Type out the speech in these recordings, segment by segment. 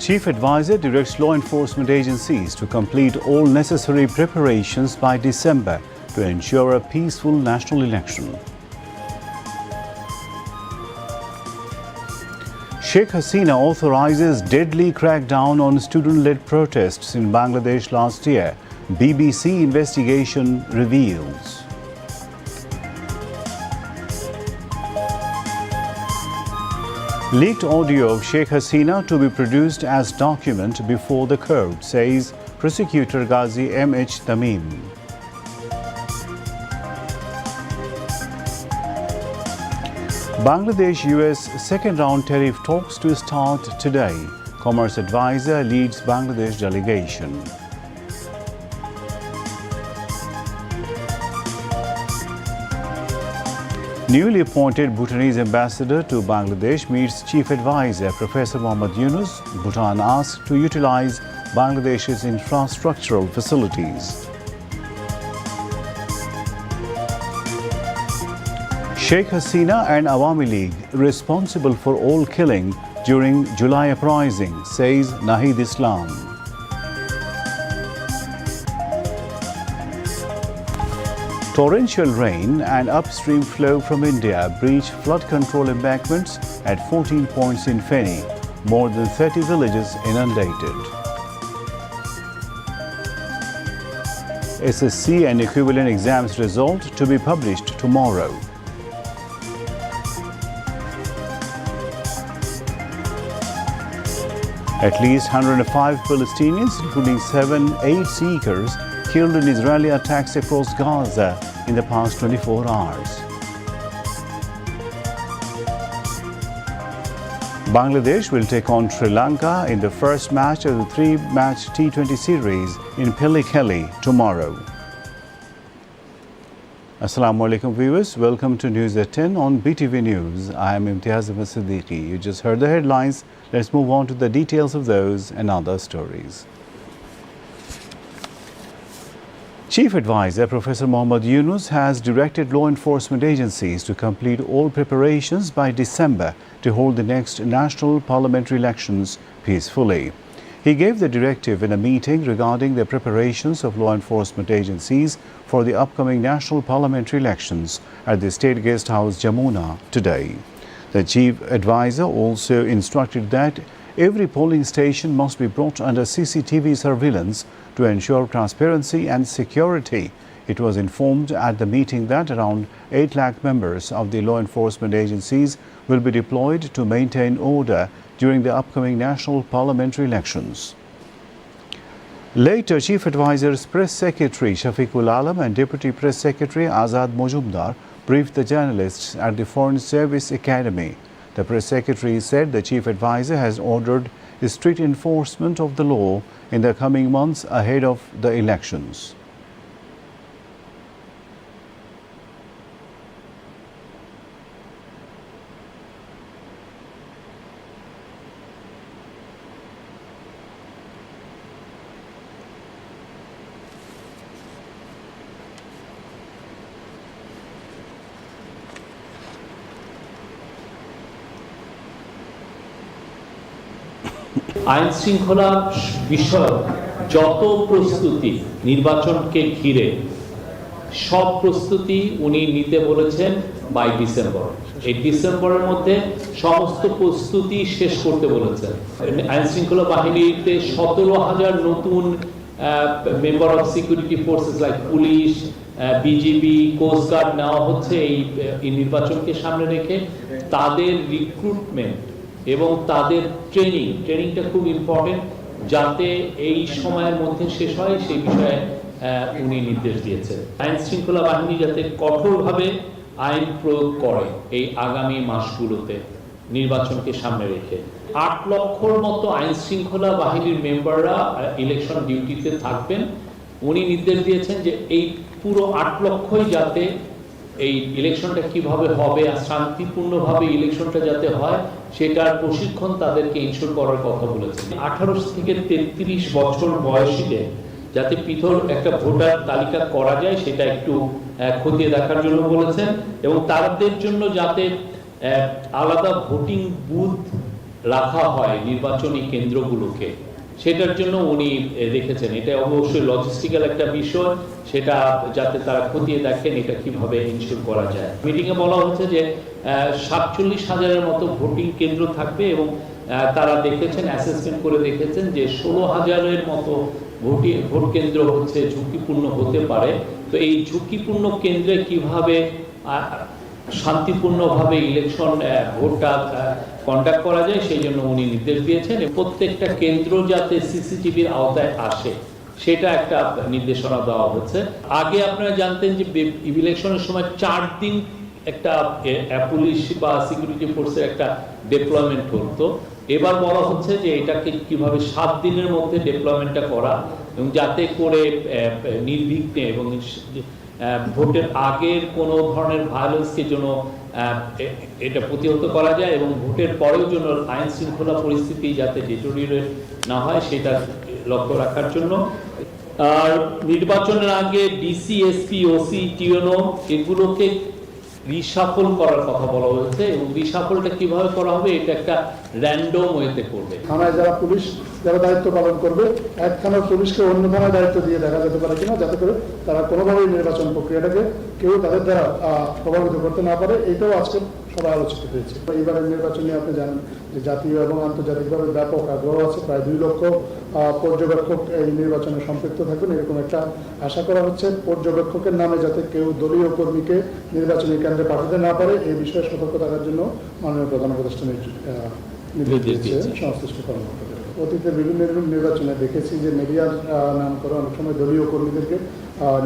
Chief Advisor directs law enforcement agencies to complete all necessary preparations by December to ensure a peaceful national election. Sheikh Hasina authorizes deadly crackdown on student-led protests in Bangladesh last year, BBC investigation reveals. Leaked audio of Sheikh Hasina to be produced as document before the court, says prosecutor Ghazi M.H. Tamim. Bangladesh-US second-round tariff talks to start today. Commerce advisor leads Bangladesh delegation. Newly appointed Bhutanese ambassador to Bangladesh meets Chief Advisor Professor Mohammad Yunus. Bhutan asked to utilize Bangladesh's infrastructural facilities. Sheikh Hasina and Awami League responsible for all killing during July uprising, says Nahid Islam. Torrential rain and upstream flow from India breach flood control embankments at 14 points in Feni. More than 30 villages inundated. SSC and equivalent exams result to be published tomorrow. At least 105 Palestinians, including 7 aid seekers, killed in Israeli attacks across Gaza in the past 24 hours. Bangladesh will take on Sri Lanka in the first match of the 3-match T20 series in Pellekele tomorrow. Assalamu alaikum viewers, welcome to News at 10 on BTV News. I am Imtiaz Ahmed Siddiqui. You just heard the headlines. Let's move on to the details of those and other stories. Chief Advisor Professor Mohammad Yunus has directed law enforcement agencies to complete all preparations by December to hold the next national parliamentary elections peacefully. He gave the directive in a meeting regarding the preparations of law enforcement agencies for the upcoming national parliamentary elections at the State Guest House, Jamuna, today. The Chief Advisor also instructed that every polling station must be brought under CCTV surveillance to ensure transparency and security. It was informed at the meeting that around 8 lakh members of the law enforcement agencies will be deployed to maintain order during the upcoming national parliamentary elections. Later, Chief Advisor's Press Secretary Shafiqul Alam and Deputy Press Secretary Azad Mojumdar briefed the journalists at the Foreign Service Academy. The Press Secretary said the Chief Advisor has ordered strict enforcement of the law in the coming months ahead of the elections. আইন শৃঙ্খলা বিষয়ক যত প্রস্তুতি নির্বাচনকে ঘিরে সব প্রস্তুতি উনি নিতে বলেছেন বাই ডিসেম্বর। এই ডিসেম্বরের মধ্যে সমস্ত প্রস্তুতি শেষ করতে বলেছেন। আইন শৃঙ্খলা বাহিনীতে 17,000 নতুন member of security forces like police, BGB, coast guard নেওয়া হচ্ছে এই নির্বাচনকে সামনে রেখে। তাদের রিক্রুটমেন্ট এবং তাদের ট্রেনিংটা খুব ইম্পর্টেন্ট, যাতে এই সময়ের মধ্যে শেষ হয় সেই বিষয়ে উনি নির্দেশ দিয়েছেন। আইন শৃঙ্খলা বাহিনী যাতে কঠোরভাবে আইন প্রয়োগ করে এই আগামী মাসগুলোতে নির্বাচনকে সামনে রেখে। 8 লক্ষর মতো আইন শৃঙ্খলা বাহিনীর মেম্বাররা ইলেকশন ডিউটিতে থাকবেন। উনি নির্দেশ দিয়েছেন যে এই পুরো 8 লক্ষই যাতে এই ইলেকশনটা কিভাবে হবে আর শান্তিপূর্ণভাবে ইলেকশনটা যাতে হয় সেটার প্রশিক্ষণ তাদেরকে ইনশিওর করার কথা বলেছেন। 18 থেকে 33 বছর বয়সীদের যাতে পৃথক একটা ভোটার তালিকা করা যায় সেটা একটু খতিয়ে দেখার জন্য বলেছেন এবং তাদের জন্য যাতে আলাদা ভোটিং বুথ রাখা হয় নির্বাচনী কেন্দ্রগুলোকে, সেটার জন্য উনি রেখেছেন। এটা অবশ্যই লজিস্টিক্যাল একটা বিষয়, সেটা যাতে তারা খতিয়ে দেখেন এটা কিভাবে ইনশিওর করা যায়। মিটিংয়ে বলা হচ্ছে যে 47,000-এর মতো ভোটিং কেন্দ্র থাকবে এবং তারা দেখেছেন, অ্যাসেসমেন্ট করে দেখেছেন যে 16,000-এর মতো ভোট কেন্দ্র হচ্ছে ঝুঁকিপূর্ণ হতে পারে। তো এই ঝুঁকিপূর্ণ কেন্দ্রে কিভাবে শান্তিপূর্ণভাবে ইলেকশন ভোটটা কন্ডাক্ট করা যায় সেই জন্য উনি নির্দেশ দিয়েছেন। প্রত্যেকটা কেন্দ্র যাতে সিসিটিভির আওতায় আসে সেটা একটা নির্দেশনা দেওয়া হচ্ছে। আগে আপনারা জানতেন যে ইলেকশনের সময় 4 দিন একটা পুলিশ বা সিকিউরিটি ফোর্সের একটা ডেপ্লয়মেন্ট হতো। এবার বলা হচ্ছে যে এটাকে কিভাবে 7 দিনের মধ্যে ডেপ্লয়মেন্টটা করা, এবং যাতে করে নির্বিঘ্নে এবং ভোটের আগের কোনো ধরনের ভায়োলেন্সকে যেন এটা প্রতিহত করা যায় এবং ভোটের পরেও যেন আইন শৃঙ্খলা পরিস্থিতি যাতে ডিটোরিয়েট না হয় সেটা লক্ষ্য রাখার জন্য। আর নির্বাচনের আগে ডিসি, এসপি, ওসি, টিএনও এগুলোকে রিশাফল করার কথা বলা হয়েছে, এবং রিশাফলটা কিভাবে করা হবে এটা একটা র্যান্ডম ওয়েতে করবে। থানায় যারা পুলিশ যারা দায়িত্ব পালন করবে, এক থানার পুলিশকে অন্য থানায় দায়িত্ব দিয়ে দেখা যেতে পারে কিনা, যাতে করে তারা কোনোভাবেই নির্বাচন প্রক্রিয়াটাকে কেউ তাদের দ্বারা প্রভাবিত করতে না পারে, এটাও আজকে সবাই আলোচিত হয়েছে। এইবারের নির্বাচনে আপনি জানেন যে জাতীয় এবং আন্তর্জাতিকভাবে ব্যাপক আগ্রহ আছে। প্রায় 2 লক্ষ পর্যবেক্ষক এই নির্বাচনে সম্পৃক্ত থাকবেন, এরকম একটা আশা করা হচ্ছে। পর্যবেক্ষকের নামে যাতে কেউ দলীয় কর্মীকে নির্বাচনী কেন্দ্রে পাঠাতে না পারে এই বিষয়ে সতর্ক থাকার জন্য মাননীয় প্রধান উপদেষ্টা নির্দেশ দিয়েছে সংশ্লিষ্ট কর্মকর্তাদের। অতীতে বিভিন্ন নির্বাচনে দেখেছি যে মিডিয়ার নাম করে অনেক সময় দলীয় কর্মীদেরকে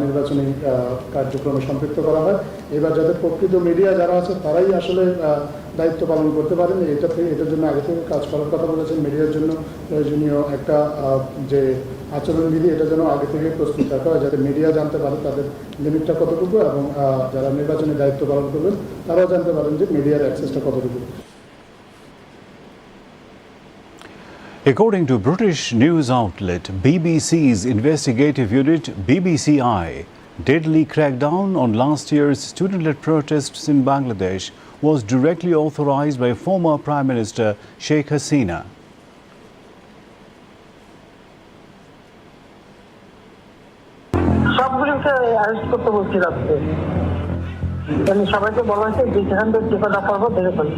নির্বাচনী কার্যক্রমে সম্পৃক্ত করা হয়। এবার যাতে প্রকৃত মিডিয়া যারা আছে তারাই আসলে দায়িত্ব পালন করতে পারেন, এটার জন্য আগে থেকে কাজ করার কথা বলেছেন। মিডিয়ার জন্য প্রয়োজনীয় একটা যে আচরণবিধি এটা যেন আগে থেকে প্রস্তুত রাখা হয়, যাতে মিডিয়া জানতে পারে তাদের লিমিটটা কতটুকু, এবং যারা নির্বাচনী দায়িত্ব পালন করবেন তারাও জানতে পারেন যে মিডিয়ার অ্যাক্সেসটা কতটুকু। According to British news outlet BBC's investigative unit BBCI, deadly crackdown on last year's student-led protests in Bangladesh was directly authorized by former Prime Minister Sheikh Hasina. সবগুলোকে অ্যারেস্ট করতে বলছি রাখতে, সবাইকে বলা হয়েছে যে যেখান থেকে টিকাটা করবো দেখে ফেলি।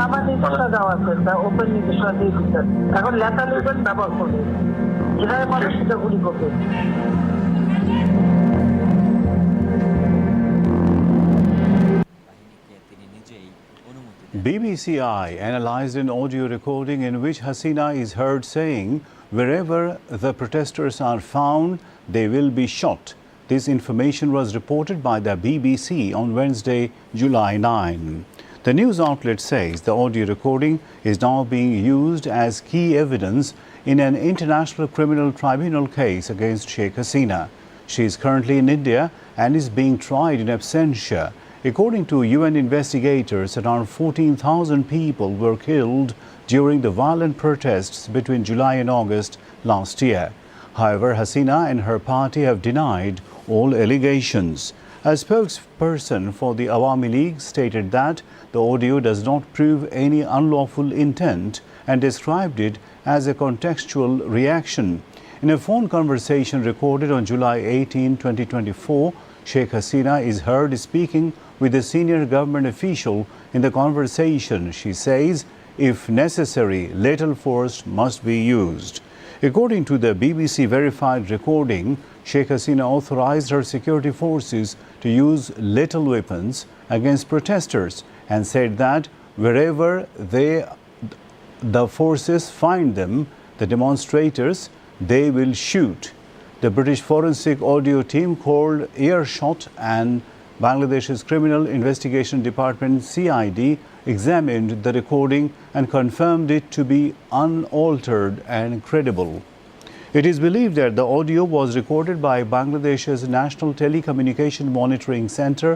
আমার নির্দেশনা দেওয়া আছে, ওপেন নির্দেশনা দিয়ে দিচ্ছে। এখন লেখা লিখবেন, ব্যবহার করবে, যেখানে পাবে সেটা গুলি করবে। BBCI analysed an audio recording in which Hasina is heard saying, "Wherever the protesters are found, they will be shot." This information was reported by the BBC on Wednesday, July 9. The news outlet says the audio recording is now being used as key evidence in an international criminal tribunal case against Sheikh Hasina. She is currently in India and is being tried in absentia. According to UN investigators, around 14,000 people were killed during the violent protests between July and August last year. However, Hasina and her party have denied all allegations. A spokesperson for the Awami League stated that the audio does not prove any unlawful intent and described it as a contextual reaction. In a phone conversation recorded on July 18, 2024, Sheikh Hasina is heard speaking with a senior government official. In the conversation, she says, "If necessary, lethal force must be used." According to the BBC-verified recording, Sheikh Hasina authorized her security forces to use lethal weapons against protesters and said that wherever the forces find them, the demonstrators, they will shoot. The British Forensic Audio Team called Earshot and Bangladesh's Criminal Investigation Department CID examined the recording and confirmed it to be unaltered and credible. It is believed that the audio was recorded by Bangladesh's National Telecommunication Monitoring Center,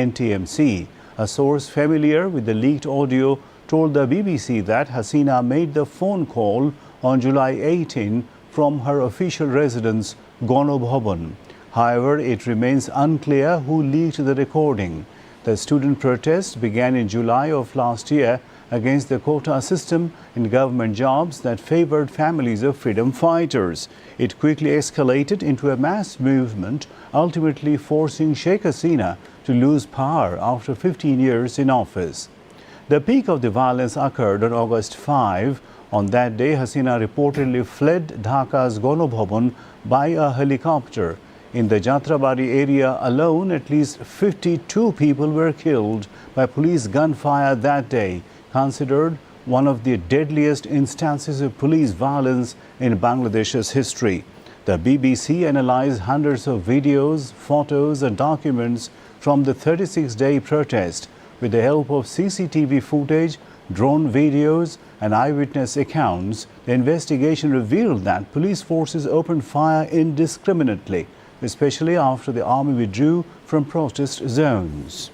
NTMC. A source familiar with the leaked audio told the BBC that Hasina made the phone call on July 18 from her official residence, Gono Bhavan. However, it remains unclear who leaked the recording. The student protests began in July of last year against the quota system in government jobs that favored families of freedom fighters. It quickly escalated into a mass movement, ultimately forcing Sheikh Hasina to lose power after 15 years in office. The peak of the violence occurred on August 5. On that day, Hasina reportedly fled Dhaka's Ganobhavan by a helicopter. In the Jatrabari area alone, at least 52 people were killed by police gunfire that day, considered one of the deadliest instances of police violence in Bangladesh's history. The BBC analyzed hundreds of videos, photos and documents from the 36-day protest. With the help of CCTV footage, drone videos and eyewitness accounts, the investigation revealed that police forces opened fire indiscriminately, especially after the army withdrew from protest zones.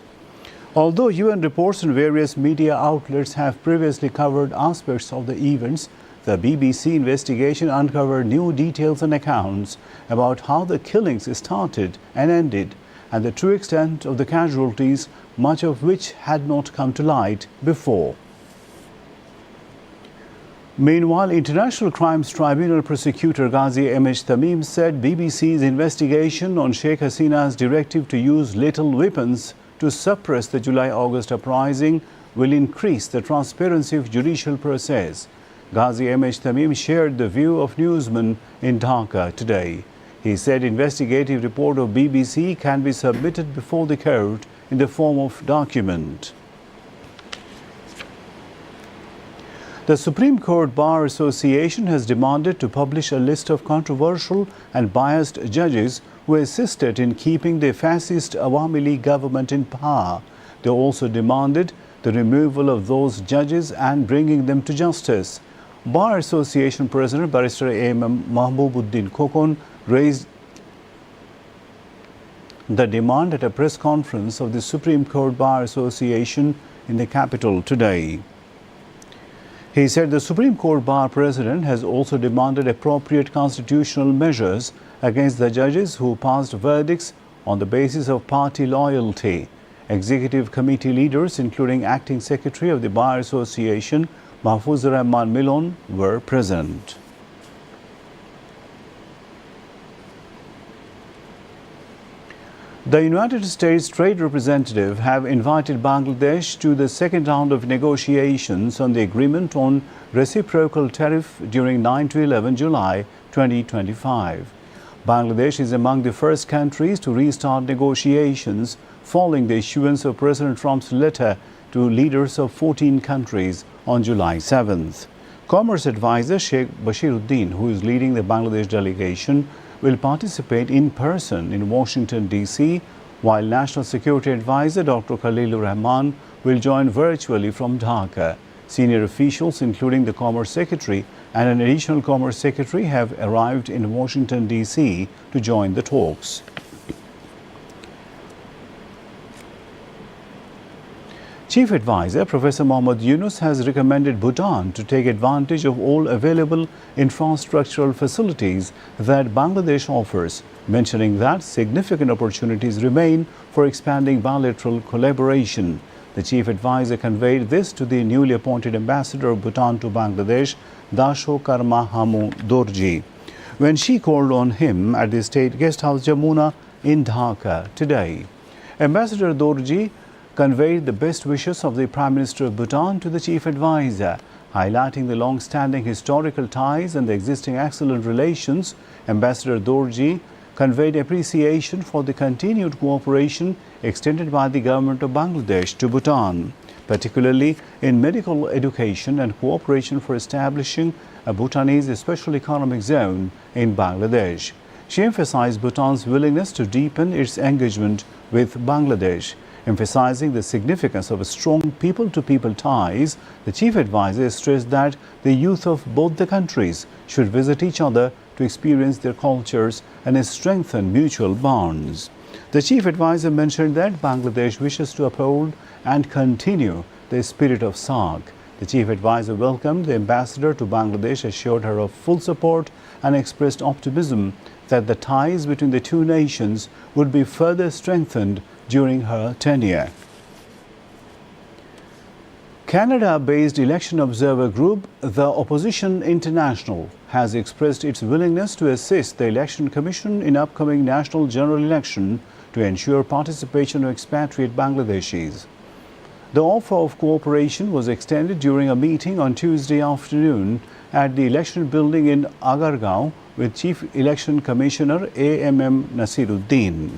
Although UN reports and various media outlets have previously covered aspects of the events, the BBC investigation uncovered new details and accounts about how the killings started and ended, and the true extent of the casualties, much of which had not come to light before. Meanwhile, International Crimes Tribunal prosecutor Ghazi M.H. Tamim said BBC's investigation on Sheikh Hasina's directive to use lethal weapons to suppress the July-August uprising will increase the transparency of judicial process. Ghazi M.H. Tamim shared the view of newsmen in Dhaka today. He said investigative report of BBC can be submitted before the court in the form of document. The Supreme Court Bar Association has demanded to publish a list of controversial and biased judges who assisted in keeping the fascist Awami League government in power. They also demanded the removal of those judges and bringing them to justice. Bar Association President Barrister A.M. Mahboobuddin Khokon raised the demand at a press conference of the Supreme Court Bar Association in the capital today. He said the Supreme Court Bar President has also demanded appropriate constitutional measures against the judges who passed verdicts on the basis of party loyalty. Executive committee leaders, including Acting Secretary of the Bar Association, Mahfuz Rahman Milon, were present. The United States Trade Representative have invited Bangladesh to the second round of negotiations on the agreement on reciprocal tariff during 9 to 11 July 2025. Bangladesh is among the first countries to restart negotiations following the issuance of President Trump's letter to leaders of 14 countries on July 7th. Commerce advisor Sheikh Bashiruddin, who is leading the Bangladesh delegation, will participate in person in Washington, D.C., while National Security Advisor Dr. Khalilur Rahman will join virtually from Dhaka. Senior officials, including the Commerce Secretary and an additional Commerce Secretary, have arrived in Washington, D.C. to join the talks. Chief Advisor Professor Mohammad Yunus has recommended Bhutan to take advantage of all available infrastructural facilities that Bangladesh offers, mentioning that significant opportunities remain for expanding bilateral collaboration. The Chief Advisor conveyed this to the newly appointed Ambassador of Bhutan to Bangladesh, Dasho Karma Hamu Dorji, when she called on him at the State Guest House Jamuna in Dhaka today. Ambassador Dorji conveyed the best wishes of the Prime Minister of Bhutan to the Chief Advisor. Highlighting the long-standing historical ties and the existing excellent relations, Ambassador Dorji conveyed appreciation for the continued cooperation extended by the government of Bangladesh to Bhutan, particularly in medical education and cooperation for establishing a Bhutanese special economic zone in Bangladesh. She emphasized Bhutan's willingness to deepen its engagement with Bangladesh. Emphasizing the significance of strong people-to-people ties, the Chief Advisor stressed that the youth of both the countries should visit each other to experience their cultures and strengthen mutual bonds. The Chief Advisor mentioned that Bangladesh wishes to uphold and continue the spirit of SAARC. The Chief Advisor welcomed the Ambassador to Bangladesh, assured her of full support and expressed optimism that the ties between the two nations would be further strengthened during her tenure. Canada-based election observer group, the Opposition International, has expressed its willingness to assist the Election Commission in upcoming national general election to ensure participation of expatriate Bangladeshis. The offer of cooperation was extended during a meeting on Tuesday afternoon at the election building in Agargaon with Chief Election Commissioner A.M.M. Nasiruddin.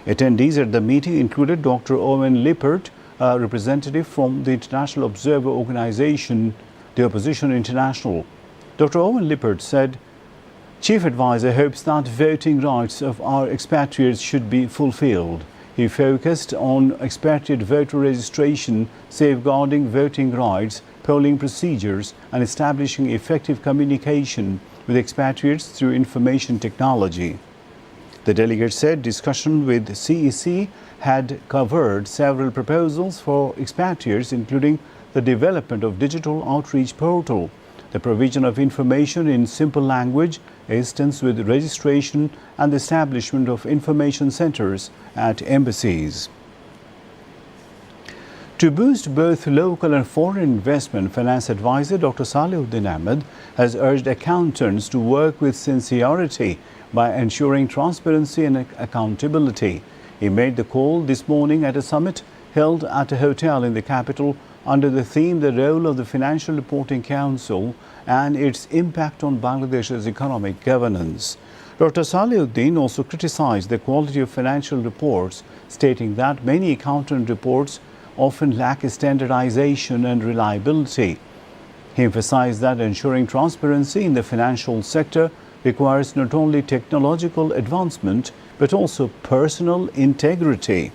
Attendees at the meeting included Dr. Owen Lippert, a representative from the International Observer Organization, the Opposition International. Dr. Owen Lippert said, Chief Advisor hopes that voting rights of our expatriates should be fulfilled. He focused on expatriate voter registration, safeguarding voting rights, polling procedures, and establishing effective communication with expatriates through information technology. The delegate said discussion with CEC had covered several proposals for expatriates, including the development of digital outreach portal, the provision of information in simple language, assistance with registration, and the establishment of information centers at embassies. To boost both local and foreign investment, finance advisor Dr. Salihuddin Ahmed has urged accountants to work with sincerity by ensuring transparency and accountability. He made the call this morning at a summit held at a hotel in the capital under the theme The Role of the Financial Reporting Council and its Impact on Bangladesh's Economic Governance. Dr. Salihuddin also criticized the quality of financial reports, stating that many accountant reports often lack standardization and reliability. He emphasized that ensuring transparency in the financial sector requires not only technological advancement but also personal integrity.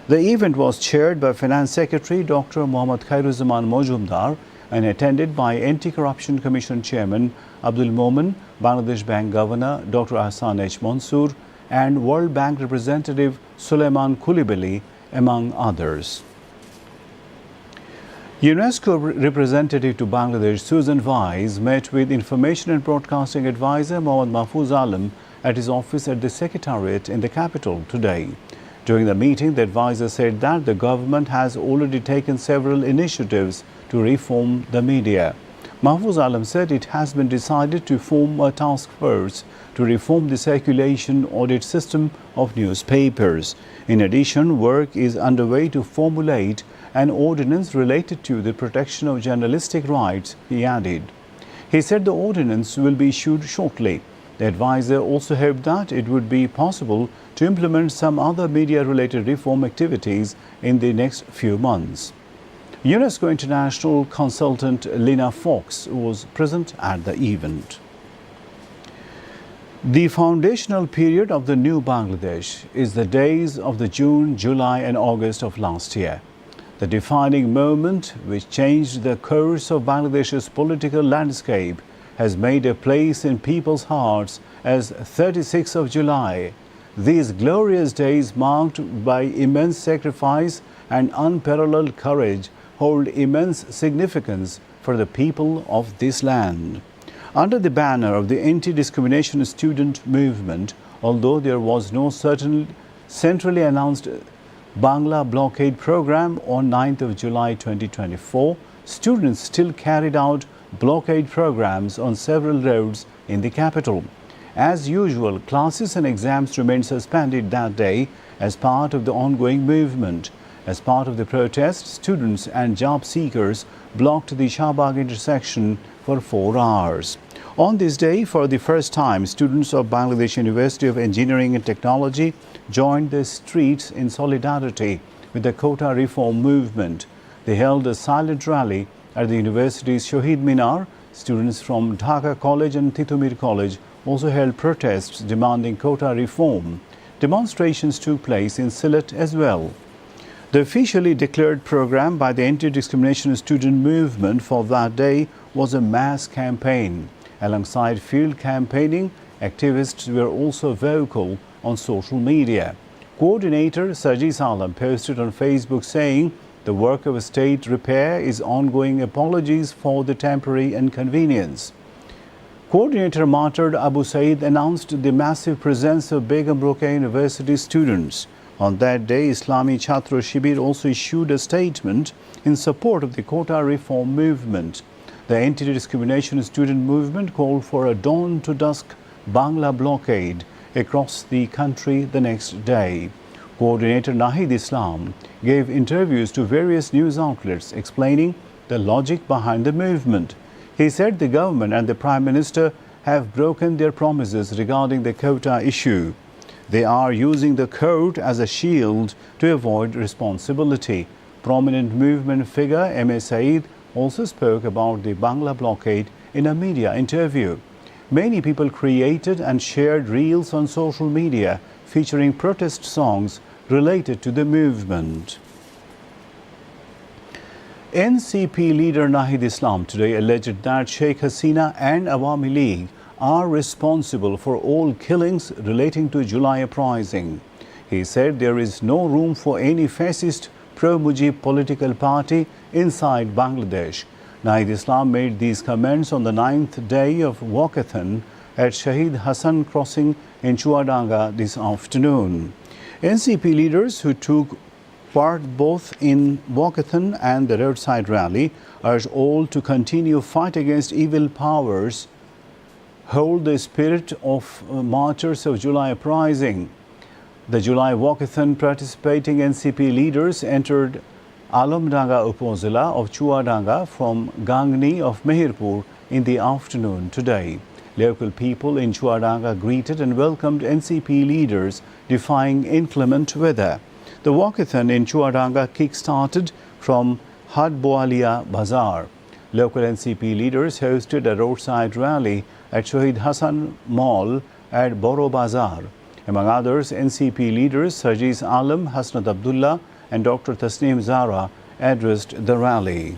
The event was chaired by Finance Secretary Dr. Mohammad Khairuzaman Mojumdar and attended by Anti-Corruption Commission Chairman Abdul Momen, Bangladesh Bank Governor Dr. Ahsan H. Mansoor, and World Bank representative Suleiman Kulibali, among others. UNESCO representative to Bangladesh Susan Wise met with Information and Broadcasting Advisor Mohammad Mahfouz Alam at his office at the Secretariat in the capital today. During the meeting, the advisor said that the government has already taken several initiatives to reform the media. Mahfouz Alam said it has been decided to form a task force to reform the circulation audit system of newspapers. In addition, work is underway to formulate an ordinance related to the protection of journalistic rights, he added. He said the ordinance will be issued shortly. The advisor also hoped that it would be possible to implement some other media-related reform activities in the next few months. UNESCO International consultant Lina Fox was present at the event. The foundational period of the new Bangladesh is the days of the June, July and August of last year. The defining moment which changed the course of Bangladesh's political landscape has made a place in people's hearts as 36th of July. These glorious days, marked by immense sacrifice and unparalleled courage, hold immense significance for the people of this land. Under the banner of the Anti-discrimination student movement, although there was no certain centrally announced Bangla blockade program on 9th of July 2024, students still carried out blockade programs on several roads in the capital. As usual, classes and exams remained suspended that day as part of the ongoing movement. As part of the protest, students and job seekers blocked the Shahbag intersection for 4 hours. On this day, for the first time, students of Bangladesh University of Engineering and Technology joined the streets in solidarity with the quota reform movement. They held a silent rally at the university's Shohid Minar. Students from Dhaka College and Titumir College also held protests demanding quota reform. Demonstrations took place in Sylhet as well. The officially declared program by the Anti-discrimination student movement for that day was a mass campaign. Alongside field campaigning, activists were also vocal on social media. Coordinator Sajid Alam posted on Facebook saying, "The work of state repair is ongoing. Apologies for the temporary inconvenience." Coordinator Martyred Abu Said announced the massive presence of Begum Rokeya University students. On that day, Islami Chhatra Shibir also issued a statement in support of the quota reform movement. The anti-discrimination student movement called for a dawn-to-dusk Bangla blockade across the country the next day. Coordinator Nahid Islam gave interviews to various news outlets explaining the logic behind the movement. He said the government and the Prime Minister have broken their promises regarding the quota issue. They are using the court as a shield to avoid responsibility. Prominent movement figure M.A. Saeed also spoke about the Bangla blockade in a media interview. Many people created and shared reels on social media featuring protest songs related to the movement. NCP leader Nahid Islam today alleged that Sheikh Hasina and Awami League are responsible for all killings relating to July uprising. He said there is no room for any fascist pro-Mujib political party inside Bangladesh. Nahid Islam made these comments on the 9th day of walkathon at Shahid Hassan crossing in Chuadanga this afternoon. NCP leaders who took part both in walkathon and the roadside rally urged all to continue fight against evil powers, hold the spirit of martyrs of July uprising. The July walkathon participating NCP leaders entered Alamdanga Upazila of Chuadanga from Gangni of Mehirpur in the afternoon today. Local people in Chuadanga greeted and welcomed NCP leaders defying inclement weather. The walkathon in Chuadanga kick-started from Hadboalia Bazaar. Local NCP leaders hosted a roadside rally at Shahid Hassan Mall at Boro Bazaar. Among others, NCP leaders Sajiz Alam, Hasnat Abdullah and Dr. Tasneem Zara addressed the rally.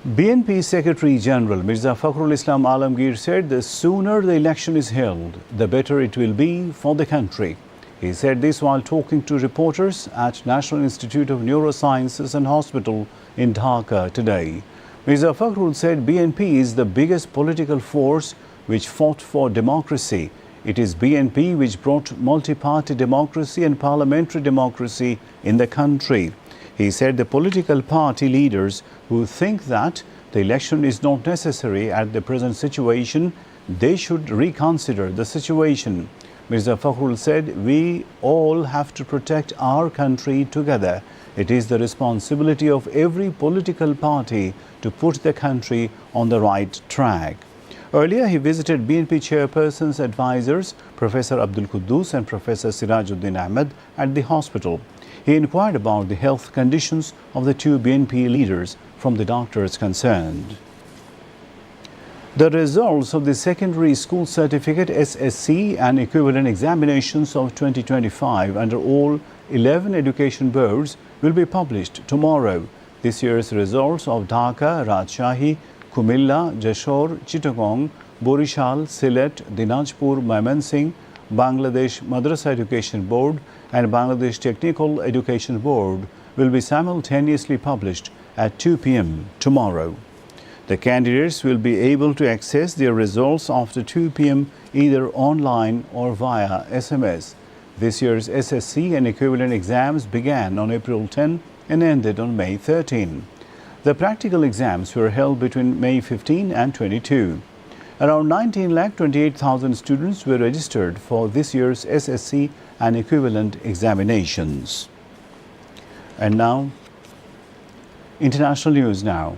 BNP Secretary General Mirza Fakhrul Islam Alamgir said the sooner the election is held, the better it will be for the country. He said this while talking to reporters at National Institute of Neurosciences and Hospital in Dhaka today. Mirza Fakhrul said BNP is the biggest political force which fought for democracy. It is BNP which brought multi-party democracy and parliamentary democracy in the country. He said the political party leaders who think that the election is not necessary at the present situation, they should reconsider the situation. Mirza Fakhrul said, we all have to protect our country together. It is the responsibility of every political party to put the country on the right track. Earlier, he visited BNP chairperson's advisors, Professor Abdul Quddus and Professor Sirajuddin Ahmed, at the hospital. He inquired about the health conditions of the two BNP leaders from the doctors concerned. The results of the Secondary School Certificate SSC and equivalent examinations of 2025 under all 11 education boards will be published tomorrow. This year's results of Dhaka, Rajshahi, Kumilla, Jashore, Chittagong, Borishal, Sylhet, Dinajpur, Mymensingh, Bangladesh Madrasa Education Board and Bangladesh Technical Education Board will be simultaneously published at 2 p.m. tomorrow. The candidates will be able to access their results after 2 p.m. either online or via SMS. This year's SSC and equivalent exams began on April 10 and ended on May 13. The practical exams were held between May 15 and 22. Around 19,28,000 students were registered for this year's SSC and equivalent examinations. And now, international news now.